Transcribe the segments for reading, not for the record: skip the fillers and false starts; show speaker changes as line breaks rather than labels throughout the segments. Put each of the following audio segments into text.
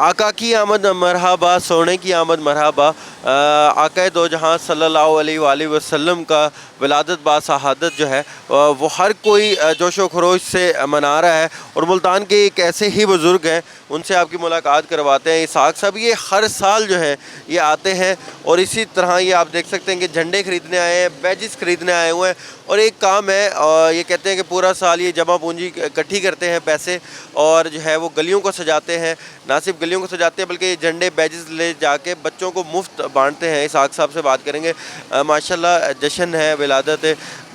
आका की आमद मरहबा, सोने की आमद मरहबा। आका दो जहाँ सल्लल्लाहु अलैहि वसल्लम का विलादत बा शहादत जो है वो हर कोई जोश व खरोश से मना रहा है। और मुल्तान के एक ऐसे ही बुज़ुर्ग हैं, उनसे आपकी मुलाकात करवाते हैं। इसहाक साहब ये हर साल जो है ये आते हैं और इसी तरह ये आप देख सकते हैं कि झंडे खरीदने आए हैं, बैजेस खरीदने आए हुए हैं। और एक काम है, और ये कहते हैं कि पूरा साल ये जमा पूंजी इकट्ठी करते हैं पैसे, और जो है वो गलियों को सजाते हैं। ना सिर्फ गलियों को सजाते हैं बल्कि ये झंडे बैजेस ले जाके बच्चों को मुफ्त बांटते हैं। इसहाक साहब से बात करेंगे। माशाल्लाह जश्न है विलादत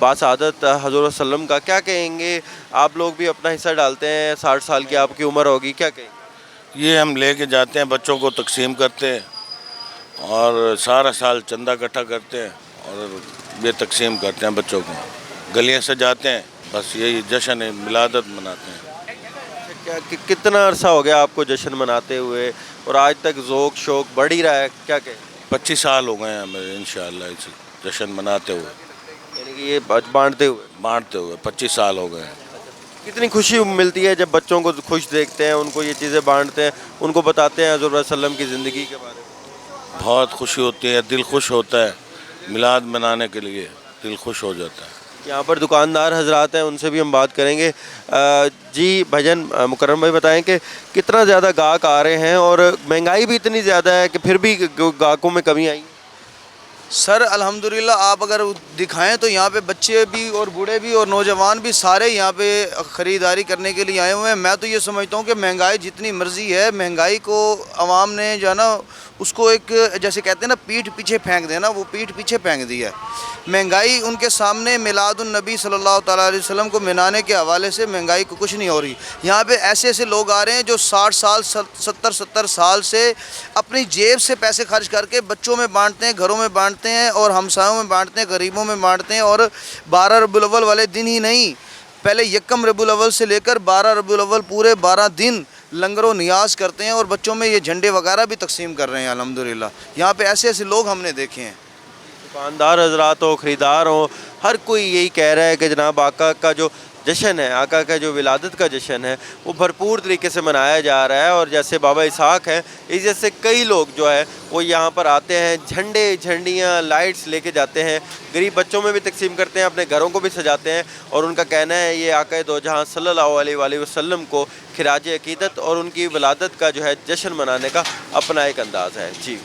बासआदत हज़रत सल्लम का, क्या कहेंगे? आप लोग भी अपना हिस्सा डालते हैं, 60 साल की आपकी उम्र होगी, क्या कहेंगे?
ये हम लेके जाते हैं, बच्चों को तकसीम करते हैं और सारा साल चंदा इकट्ठा करते हैं और ये तकसीम करते हैं बच्चों को, गलियां सजाते हैं। बस यही जश्न है, मिलादत मनाते हैं।
कितना अरसा हो गया आपको जश्न मनाते हुए और आज तक ज़ोक शौक बढ़ ही रहा है, क्या कहें?
25 साल हो गए हैं हमें इंशाअल्लाह इस जश्न मनाते हुए,
यानी कि ये बांटते हुए 25 साल हो गए हैं। कितनी खुशी मिलती है जब बच्चों को खुश देखते हैं, उनको ये चीज़ें बांटते हैं, उनको बताते हैं हज़रत सल्लम की ज़िंदगी के बारे में?
बहुत खुशी होती है, दिल खुश होता है। मिलाद मनाने के लिए दिल खुश हो जाता है।
यहाँ पर दुकानदार हजरात हैं, उनसे भी हम बात करेंगे। जी भजन मुकर्रम भाई बताएं कि कितना ज़्यादा गाहक आ रहे हैं और महंगाई भी इतनी ज़्यादा है कि फिर भी गाहकों में कमी आई?
सर अल्हम्दुलिल्लाह आप अगर दिखाएं तो यहाँ पे बच्चे भी और बूढ़े भी और नौजवान भी सारे यहाँ पे ख़रीदारी करने के लिए आए हुए हैं। मैं तो ये समझता हूँ कि महंगाई जितनी मर्ज़ी है, महंगाई को आवाम ने जो है ना उसको एक जैसे कहते हैं ना पीठ पीछे फेंक देना, वो पीठ पीछे फेंक दी है। महंगाई उनके सामने मिलादुन नबी सल्लल्लाहु तआला अलैहि वसल्लम को मनाने के हवाले से महंगाई को कुछ नहीं हो रही। यहाँ पे ऐसे ऐसे लोग आ रहे हैं जो 60 साल 70 साल से अपनी जेब से पैसे खर्च करके बच्चों में बांटते हैं, घरों में बांटते हैं और हमसायों में बांटते हैं, गरीबों में बांटते हैं। और 12 रबीउल अव्वल वाले दिन ही नहीं, पहले यकम रबीउल अव्वल से लेकर 12 रबीउल अव्वल पूरे 12 दिन लंगरो नियाज करते हैं और बच्चों में ये झंडे वगैरह भी तकसीम कर रहे हैं। अल्हम्दुलिल्लाह यहाँ पे ऐसे ऐसे लोग हमने देखे हैं।
दुकानदार हजरात हो, ख़रीदार हो, हर कोई यही कह रहा है कि जनाब आका का जो जश्न है, आका का जो विलादत का जश्न है वो भरपूर तरीके से मनाया जा रहा है। और जैसे बाबा इसहाक हैं, इस जैसे कई लोग जो है वो यहाँ पर आते हैं, झंडे झंडियाँ लाइट्स लेके जाते हैं, गरीब बच्चों में भी तकसीम करते हैं, अपने घरों को भी सजाते हैं। और उनका कहना है ये आका दो जहाँ सल्लल्लाहु अलैहि वसल्लम को खिराज अकीदत और उनकी विलादत का जो है जश्न मनाने का अपना एक अंदाज़ है। जी।